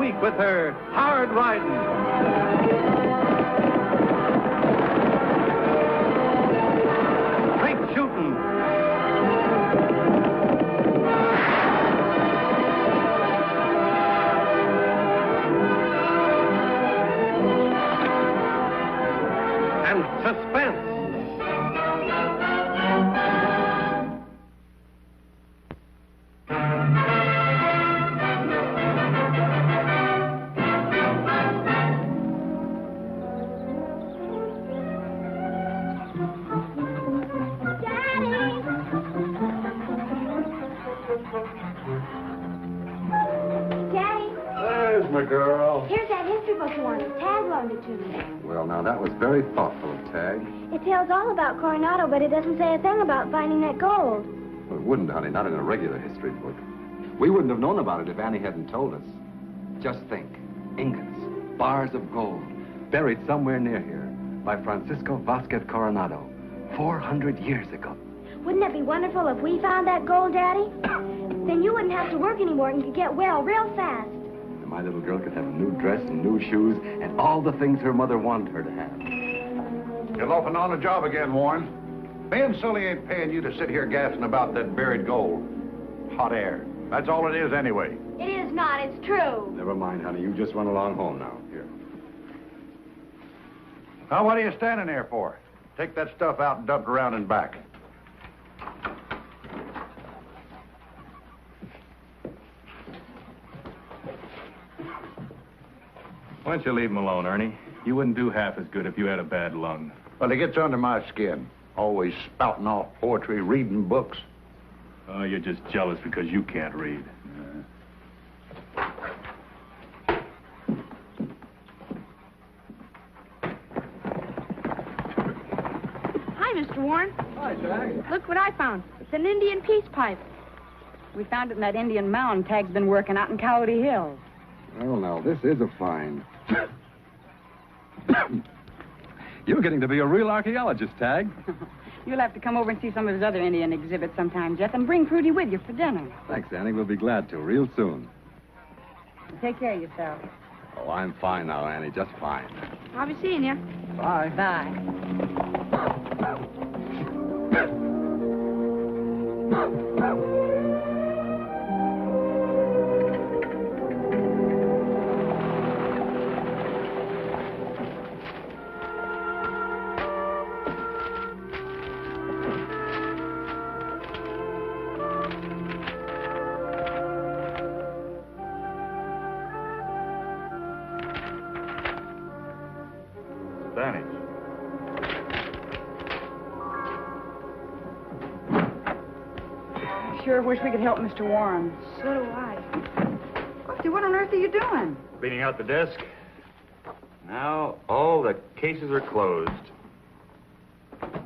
week with her hard riding. Straight shooting. And suspense. Girl. Here's that history book you wanted. Tag loaned it to me. Well, now, that was very thoughtful of Tag. It tells all about Coronado, but it doesn't say a thing about finding that gold. Well, it wouldn't, honey, not in a regular history book. We wouldn't have known about it if Annie hadn't told us. Just think. Ingots, bars of gold, buried somewhere near here by Francisco Vasquez Coronado, 400 years ago. Wouldn't that be wonderful if we found that gold, Daddy? Then you wouldn't have to work anymore and could get well real fast. My little girl could have a new dress and new shoes and all the things her mother wanted her to have. You're loafing on the job again, Warren. Me and Sully ain't paying you to sit here gassing about that buried gold. Hot air. That's all it is anyway. It is not. It's true. Never mind, honey. You just run along home now. Here. Now, what are you standing there for? Take that stuff out and dump it around and back. Why don't you leave him alone, Ernie? You wouldn't do half as good if you had a bad lung. Well, it gets under my skin. Always spouting off poetry, reading books. Oh, you're just jealous because you can't read. Hi, Mr. Warren. Hi, Jack. Look what I found. It's an Indian peace pipe. We found it in that Indian mound Tag's been working out in Coyote Hills. Well, now, this is a find. You're getting to be a real archaeologist, Tag. You'll have to come over and see some of his other Indian exhibits sometime, Jeff, and bring Prudy with you for dinner. Thanks, Annie. We'll be glad to, real soon. Take care of yourself. Oh, I'm fine now, Annie, just fine. I'll be seeing you. Bye. Bye. Sure wish we could help Mr. Warren. So do I. Oakley, what on earth are you doing? Cleaning out the desk. Now, all the cases are closed. And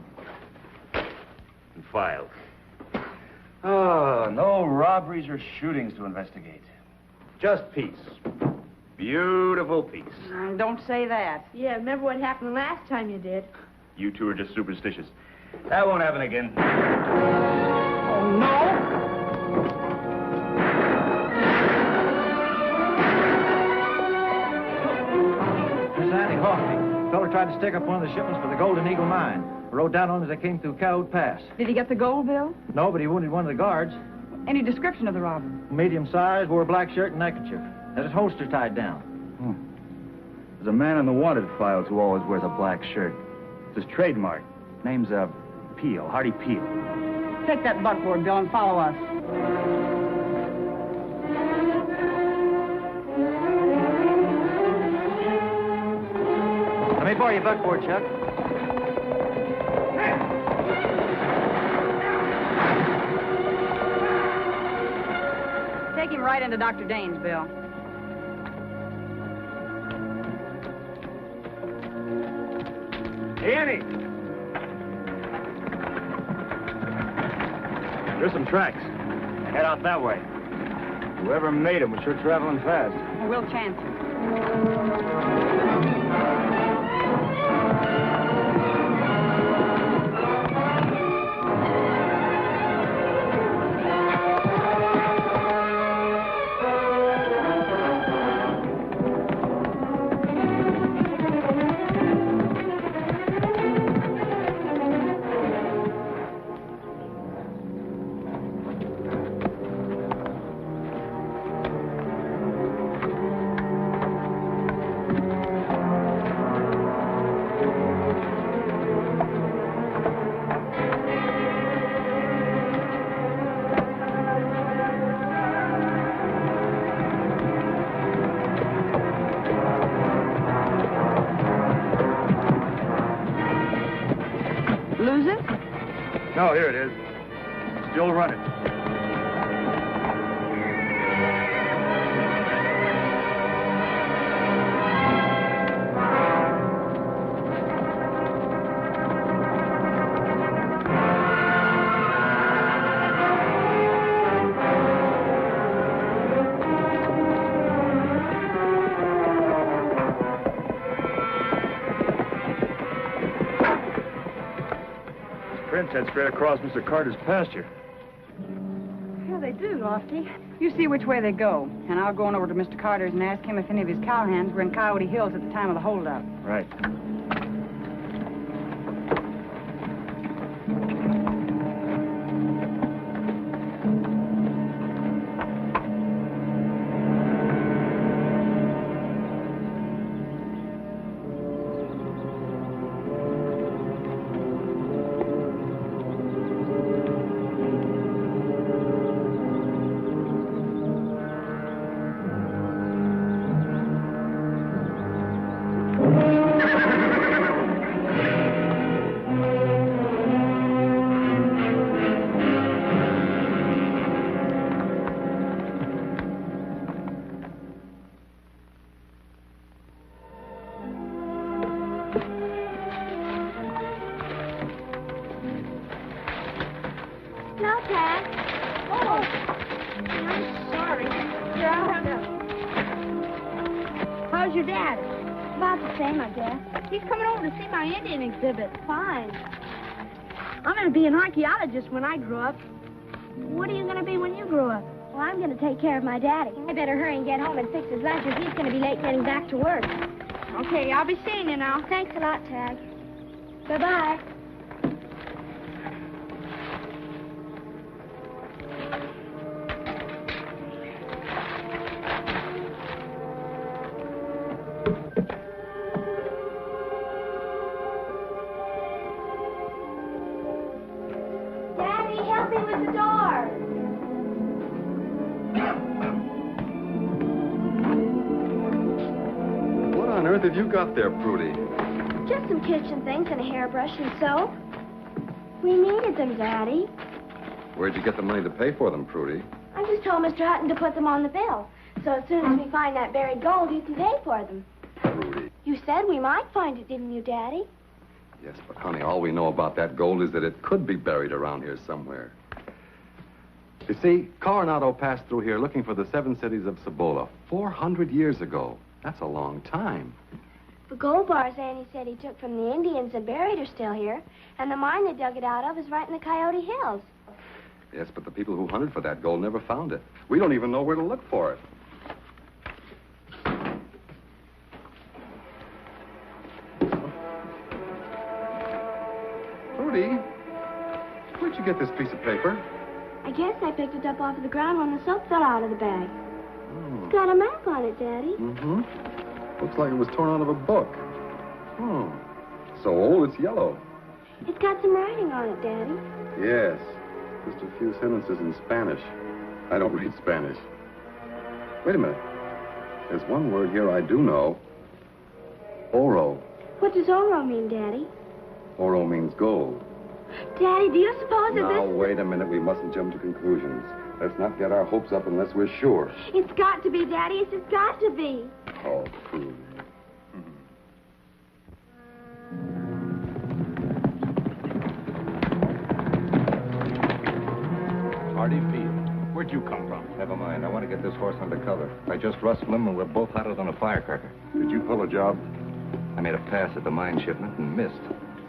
filed. Oh, no robberies or shootings to investigate. Just peace. Beautiful peace. Don't say that. Yeah, remember what happened last time you did? You two are just superstitious. That won't happen again. Oh, no? Miss Annie Oakley. The fellow tried to stick up one of the shipments for the Golden Eagle mine. Rode down on as they came through Coyote Pass. Did he get the gold bill? No, but he wounded one of the guards. Any description of the robber? Medium size, wore a black shirt and neckerchief. Had his holster tied down. There's a man in the wanted files who always wears a black shirt. It's his trademark. Name's, Peel, Hardy Peel. Take that buckboard, Bill, and follow us. Let me borrow your buckboard, Chuck. Take him right into Dr. Dane's, Bill. Hey, Annie! There's some tracks. Head out that way. Whoever made them was sure traveling fast. We'll chance it. No, here it is. Still running. Prints head straight across Mr. Carter's pasture. Yeah, they do, Lofty. You see which way they go, and I'll go on over to Mr. Carter's and ask him if any of his cowhands were in Coyote Hills at the time of the holdup. Right. No, Dad. Oh, I'm sorry. How's your dad? About the same, I guess. He's coming over to see my Indian exhibit. Fine. I'm going to be an archaeologist when I grow up. What are you going to be when you grow up? Well, I'm going to take care of my daddy. I better hurry and get home and fix his lunch, or he's going to be late getting back to work. Okay, I'll be seeing you now. Thanks a lot, Tag. Bye-bye. Daddy, help me with the door. What on earth have you got there, Prudy? Just some kitchen things and a hairbrush and soap. We needed them, Daddy. Where'd you get the money to pay for them, Prudy? I just told Mr. Hutton to put them on the bill. So as soon as we find that buried gold, you can pay for them. Prudy. You said we might find it, didn't you, Daddy? Yes, but honey, all we know about that gold is that it could be buried around here somewhere. You see, Coronado passed through here looking for the 7 cities of Cibola 400 years ago. That's a long time. The gold bars Annie said he took from the Indians and buried are still here, and the mine they dug it out of is right in the Coyote Hills. Yes, but the people who hunted for that gold never found it. We don't even know where to look for it. Prudy, where'd you get this piece of paper? I guess I picked it up off of the ground when the soap fell out of the bag. Oh. It's got a map on it, Daddy. Mm-hmm. Looks like it was torn out of a book. Oh. So old, it's yellow. It's got some writing on it, Daddy. Yes. Just a few sentences in Spanish. I don't read Spanish. Wait a minute. There's one word here I do know. Oro. What does oro mean, Daddy? Oro means gold. Daddy, do you suppose that Now, this... wait a minute. We mustn't jump to conclusions. Let's not get our hopes up unless we're sure. It's got to be, Daddy. It's just got to be. Oh, Prudy. Hardy Field. Where'd you come from? Never mind. I want to get this horse under cover. I just rustled him, and we're both hotter than a firecracker. Did you pull a job? I made a pass at the mine shipment and missed.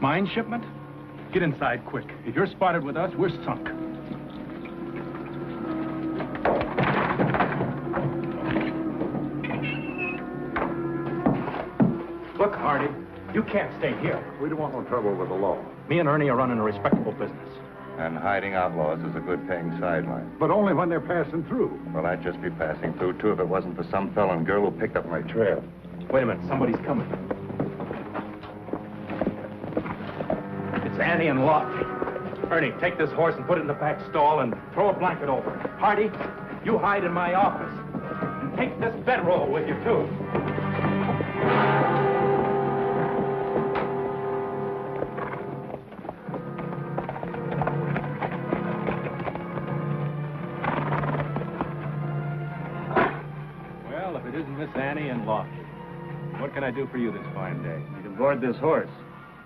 Mine shipment? Get inside quick. If you're spotted with us, we're sunk. Look, Hardy, you can't stay here. We don't want no trouble with the law. Me and Ernie are running a respectable business. And hiding outlaws is a good paying sideline. But only when they're passing through. Well, I'd just be passing through, too, if it wasn't for some fella and girl who picked up my trail. Wait a minute, somebody's coming. It's Annie and Lofty. Ernie, take this horse and put it in the back stall and throw a blanket over it. Hardy, you hide in my office. And take this bedroll with you, too. Lofty. What can I do for you this fine day? You can board this horse.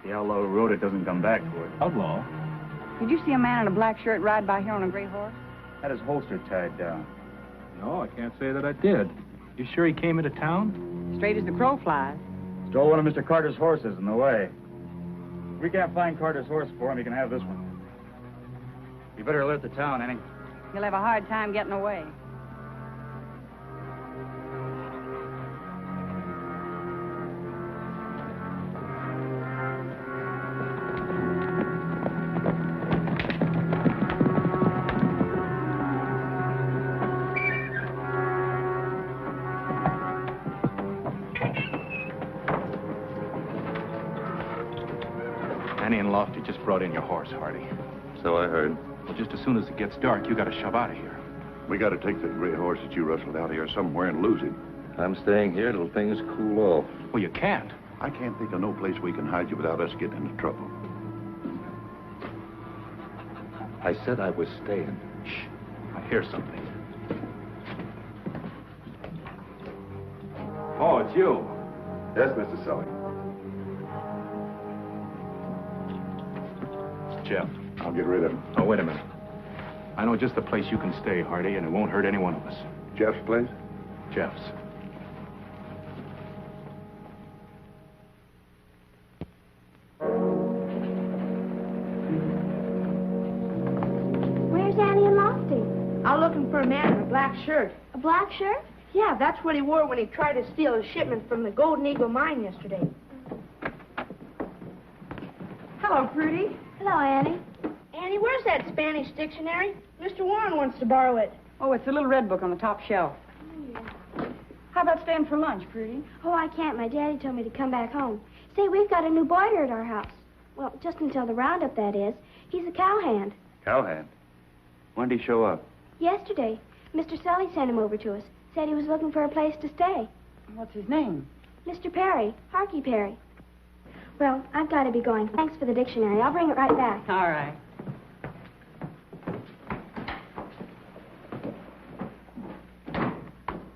The outlaw who rode it doesn't come back for it. Outlaw? Did you see a man in a black shirt ride by here on a gray horse? Had his holster tied down. No, I can't say that I did. You sure he came into town? Straight as the crow flies. Stole one of Mr. Carter's horses in the way. If we can't find Carter's horse for him, he can have this one. You better alert the town, Annie. He'll have a hard time getting away. Annie and Lofty just brought in your horse, Hardy. So I heard. Well, just as soon as it gets dark, you got to shove out of here. We got to take that gray horse that you rustled out of here somewhere and lose him. I'm staying here till things cool off. Well, you can't. I can't think of no place we can hide you without us getting into trouble. I said I was staying. Shh. I hear something. Oh, it's you. Yes, Mr. Sully. Jeff. I'll get rid of him. Oh, wait a minute. I know just the place you can stay, Hardy, and it won't hurt any one of us. Jeff's place? Jeff's. Where's Annie and Lofty? I'm looking for a man in a black shirt. A black shirt? Yeah, that's what he wore when he tried to steal a shipment from the Golden Eagle mine yesterday. Hello, Prudy. Hello, Annie. Annie, where's that Spanish dictionary? Mr. Warren wants to borrow it. Oh, it's the little red book on the top shelf. How about staying for lunch, Prudy? Oh, I can't. My daddy told me to come back home. Say, we've got a new boarder at our house. Well, just until the roundup, that is. He's a cowhand. Cowhand? When did he show up? Yesterday, Mr. Sully sent him over to us. Said he was looking for a place to stay. What's his name? Mr. Perry, Harkey Perry. Well, I've got to be going. Thanks for the dictionary. I'll bring it right back. All right.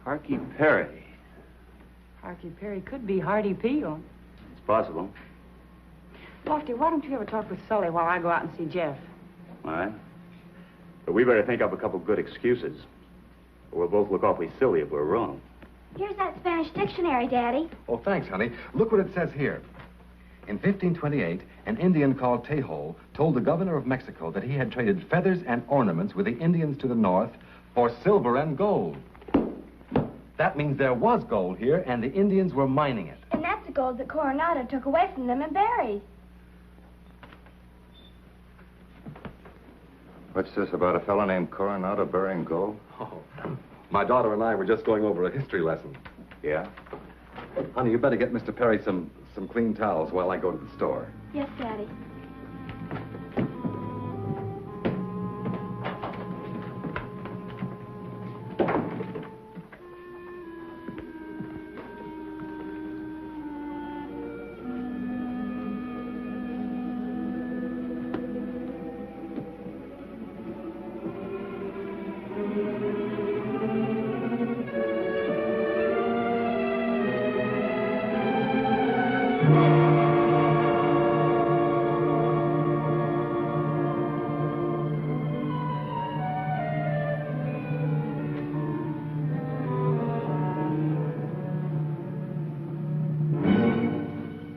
Harkey Perry. Harkey Perry could be Hardy Peel. It's possible. Lofty, why don't you ever talk with Sully while I go out and see Jeff? All right. But we better think up a couple good excuses. Or we'll both look awfully silly if we're wrong. Here's that Spanish dictionary, Daddy. Oh, thanks, honey. Look what it says here. In 1528, an Indian called Tejo told the governor of Mexico that he had traded feathers and ornaments with the Indians to the north for silver and gold. That means there was gold here, and the Indians were mining it. And that's the gold that Coronado took away from them and buried. What's this about a fellow named Coronado burying gold? Oh, my daughter and I were just going over a history lesson. Yeah? Honey, you better get Mr. Perry some clean towels while I go to the store. Yes, Daddy.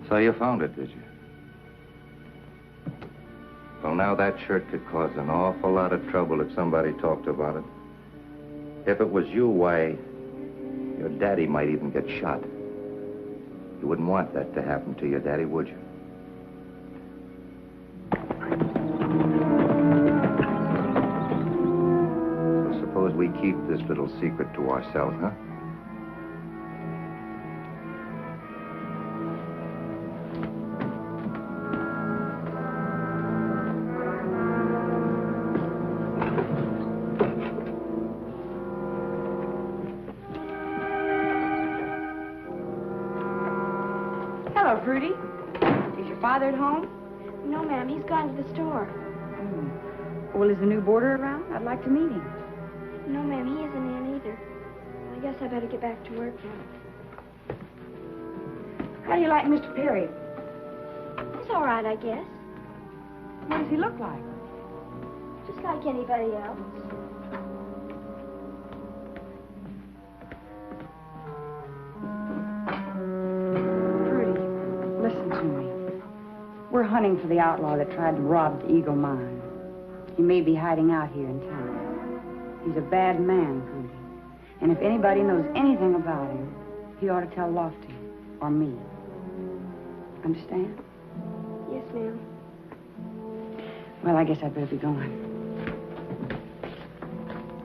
So you found it, did you? Well, now that shirt could cause an awful lot of trouble if somebody talked about it. If it was you, why, your daddy might even get shot. You wouldn't want that to happen to your daddy, would you? So suppose we keep this little secret to ourselves, huh? Hello, Prudy. Is your father at home? No, ma'am. He's gone to the store. Well, is the new boarder around? I'd like to meet him. No, ma'am. He isn't in either. I guess I better get back to work now. How do you like Mr. Perry? It's all right, I guess. What does he look like? Just like anybody else. Prudy, listen to me. We're hunting for the outlaw that tried to rob the Eagle Mine. He may be hiding out here in town. He's a bad man, Prudy. And if anybody knows anything about him, he ought to tell Lofty or me. Understand? Yes, ma'am. Well, I guess I'd better be going.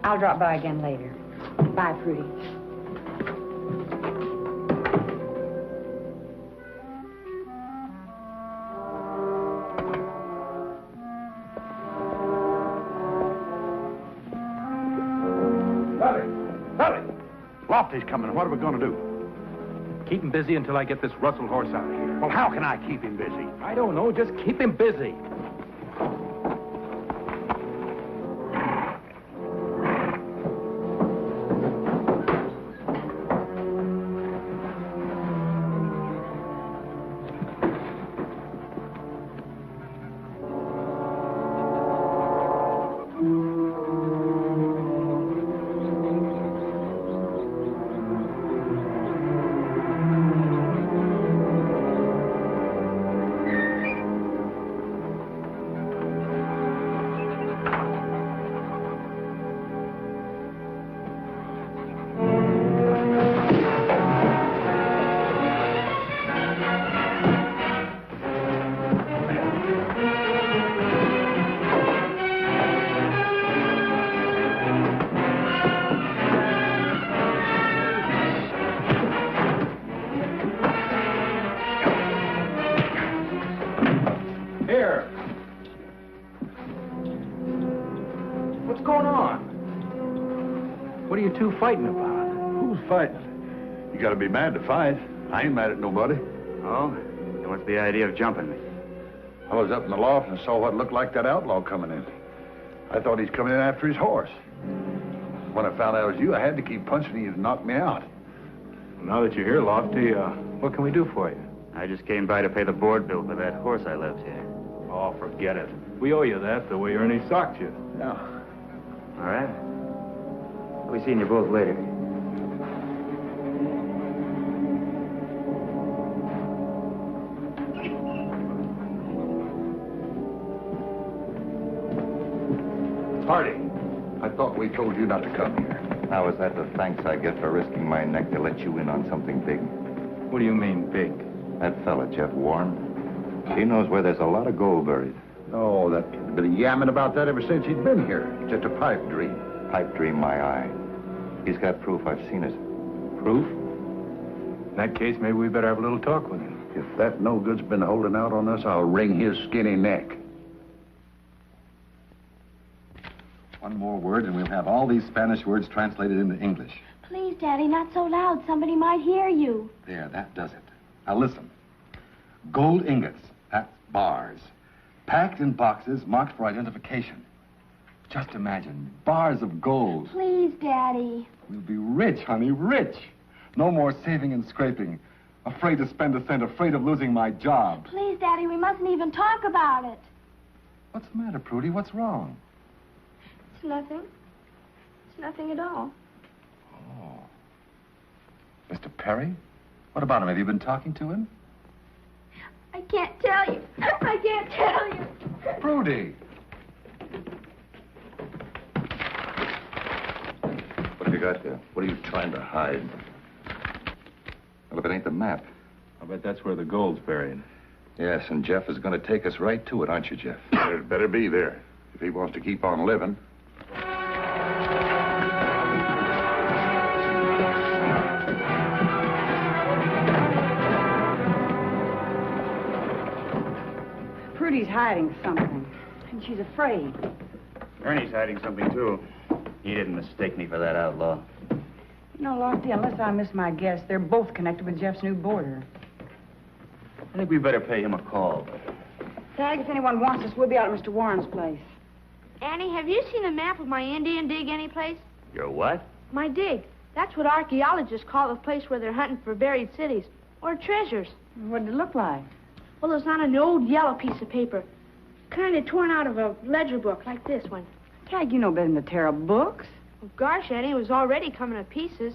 I'll drop by again later. Bye, Prudy. Lofty's coming. What are we going to do? Keep him busy until I get this Russell horse out of here. Well, how can I keep him busy? I don't know. Just keep him busy. What are you two fighting about? Who's fighting? You gotta be mad to fight. I ain't mad at nobody. Oh? Then what's the idea of jumping me? I was up in the loft and saw what looked like that outlaw coming in. I thought he's coming in after his horse. When I found out it was you, I had to keep punching you to knock me out. Now that you're here, Lofty, what can we do for you? I just came by to pay the board bill for that horse I left here. Oh, forget it. We owe you that the way Ernie socked you. No. All right. I'll be seeing you both later. Hardy, I thought we told you not to come here. Now, is that the thanks I get for risking my neck to let you in on something big? What do you mean, big? That fella, Jeff Warren, he knows where there's a lot of gold buried. Oh, that kid's been yamming about that ever since he's been here. Just a pipe dream. Pipe dream, my eye. He's got proof I've seen it. Proof? In that case, maybe we better have a little talk with him. If that no-good's been holding out on us, I'll wring his skinny neck. One more word, and we'll have all these Spanish words translated into English. Please, Daddy, not so loud. Somebody might hear you. There, that does it. Now listen. Gold ingots, that's bars. Packed in boxes marked for identification. Just imagine, bars of gold. Please, Daddy. We'll be rich, honey, rich. No more saving and scraping. Afraid to spend a cent, afraid of losing my job. Please, Daddy, we mustn't even talk about it. What's the matter, Prudy? What's wrong? It's nothing. It's nothing at all. Oh. Mr. Perry? What about him? Have you been talking to him? I can't tell you. I can't tell you. Prudy! What have you got there? What are you trying to hide? Well, if it ain't the map. I bet that's where the gold's buried. Yes, and Jeff is going to take us right to it, aren't you, Jeff? There'd better be there, if he wants to keep on living. Prudy's hiding something, and she's afraid. Ernie's hiding something, too. He didn't mistake me for that outlaw. You know, Lofty, unless I miss my guess, they're both connected with Jeff's new boarder. I think we better pay him a call. Tag, if anyone wants us, we'll be out at Mr. Warren's place. Annie, have you seen a map of my Indian dig anyplace? Your what? My dig. That's what archaeologists call the place where they're hunting for buried cities. Or treasures. What did it look like? Well, it was on an old yellow piece of paper. Kind of torn out of a ledger book, like this one. Tag, you know better than to tear up books. Well, gosh, Eddie, it was already coming to pieces.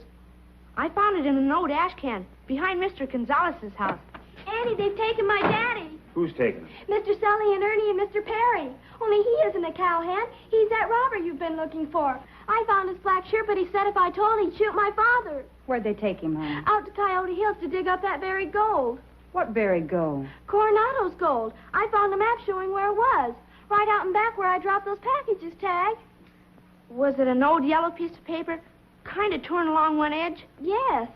I found it in an old ash can behind Mr. Gonzalez's house. Annie, they've taken my daddy. Who's taking him? Mr. Sully and Ernie and Mr. Perry. Only he isn't a cowhand. He's that robber you've been looking for. I found his black shirt, but he said if I told, he'd shoot my father. Where'd they take him, honey? Out to Coyote Hills to dig up that buried gold. What buried gold? Coronado's gold. I found a map showing where it was. Right out in back where I dropped those packages, Tag. Was it an old yellow piece of paper? Kind of torn along one edge? Yes.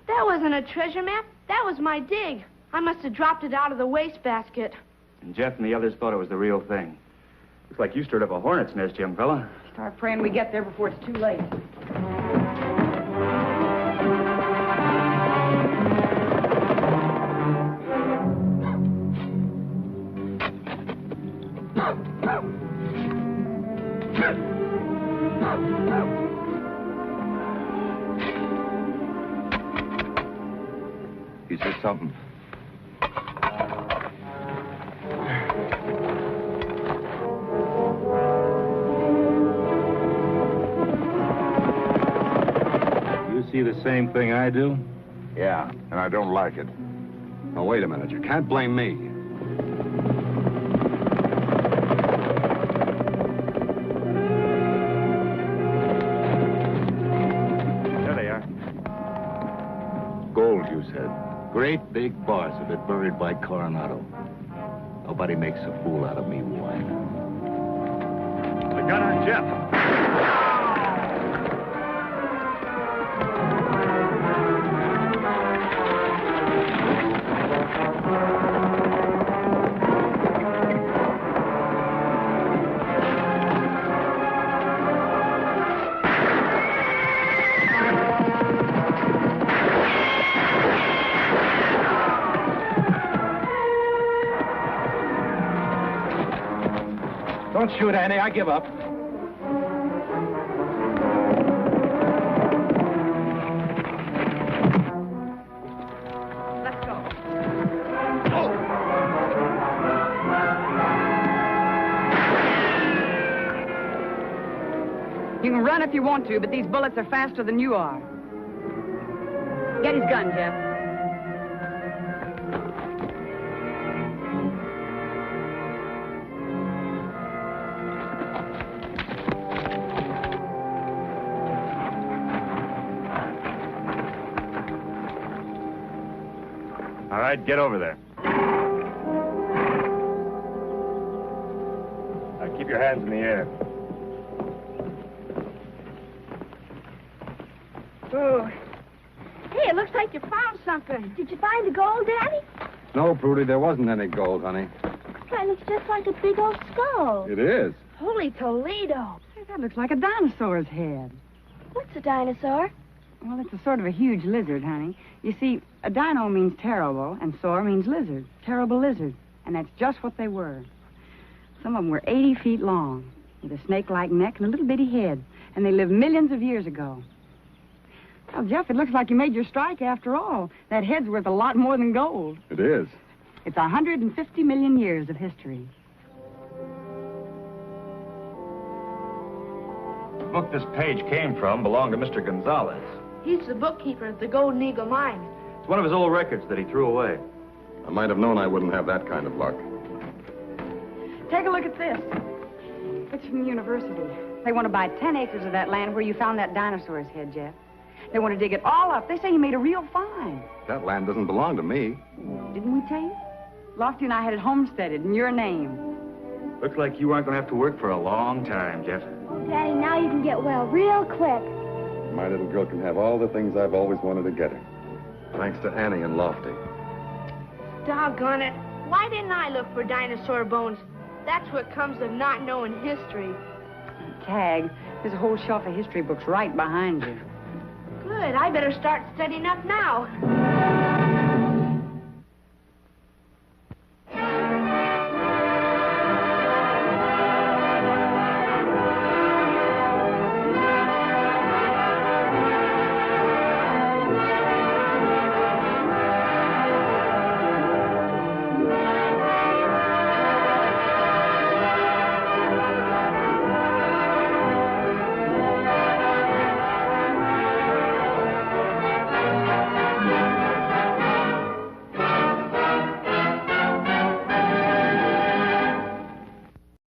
That wasn't a treasure map. That was my dig. I must have dropped it out of the wastebasket. And Jeff and the others thought it was the real thing. Looks like you stirred up a hornet's nest, young fella. Start praying we get there before it's too late. Is there something? You see the same thing I do? Yeah, and I don't like it. Now, wait a minute. You can't blame me. There they are. Gold, you said. Great big bars of it buried by Coronado. Nobody makes a fool out of me, Wine. The gun on Jeff. Don't shoot, Annie. I give up. Let's go. You can run if you want to, but these bullets are faster than you are. Get his gun, Jeff. All right, get over there. Now keep your hands in the air. Oh. Hey, it looks like you found something. Did you find the gold, Daddy? No, Prudy, there wasn't any gold, honey. That looks just like a big old skull. It is. Holy Toledo. Hey, that looks like a dinosaur's head. What's a dinosaur? Well, it's a sort of a huge lizard, honey. You see, a dino means terrible, and saur means lizard. Terrible lizard. And that's just what they were. Some of them were 80 feet long, with a snake-like neck and a little bitty head. And they lived millions of years ago. Well, Jeff, it looks like you made your strike after all. That head's worth a lot more than gold. It is. It's 150 million years of history. The book this page came from belonged to Mr. Gonzalez. He's the bookkeeper at the Golden Eagle Mine. It's one of his old records that he threw away. I might have known I wouldn't have that kind of luck. Take a look at this. It's from the university. They want to buy 10 acres of that land where you found that dinosaur's head, Jeff. They want to dig it all up. They say you made a real find. That land doesn't belong to me. Didn't we tell you? Lofty and I had it homesteaded in your name. Looks like you aren't going to have to work for a long time, Jeff. Daddy, now you can get well real quick. My little girl can have all the things I've always wanted to get her. Thanks to Annie and Lofty. Doggone it. Why didn't I look for dinosaur bones? That's what comes of not knowing history. Tag, there's a whole shelf of history books right behind you. Good. I better start studying up now.